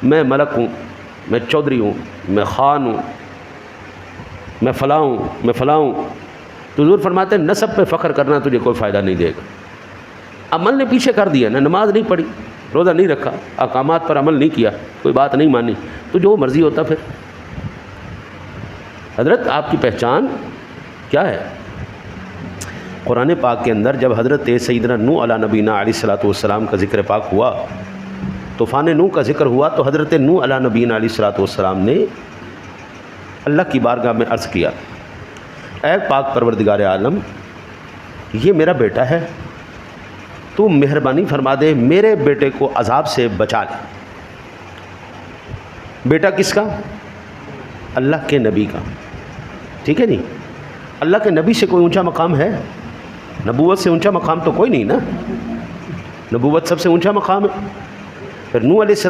میں ملک ہوں، میں چودھری ہوں، میں خان ہوں، میں فلاں ہوں، میں فلاں ہوں. تو حضور فرماتے ہیں نسب پہ فخر کرنا تجھے کوئی فائدہ نہیں دے گا. عمل نے پیچھے کر دیا نا، نماز نہیں پڑھی، روزہ نہیں رکھا، احکامات پر عمل نہیں کیا، کوئی بات نہیں مانی، تو جو مرضی ہوتا پھر. حضرت آپ کی پہچان کیا ہے؟ قرآن پاک کے اندر جب حضرت سیدنا نوح علیہ نبینا علیہ الصلوۃ والسلام کا ذکر پاک ہوا، طوفان نوح کا ذکر ہوا، تو حضرت نوح علیہ نبینا علیہ الصلوۃ والسلام نے اللہ کی بارگاہ میں عرض کیا، اے پاک پروردگار عالم، یہ میرا بیٹا ہے، تو مہربانی فرما دے میرے بیٹے کو عذاب سے بچا لے. بیٹا کس کا؟ اللہ کے نبی کا. ٹھیک ہے نہیں؟ اللہ کے نبی سے کوئی اونچا مقام ہے؟ نبوت سے اونچا مقام تو کوئی نہیں نا، نبوت سب سے اونچا مقام ہے. پھر نوح علیہ السلام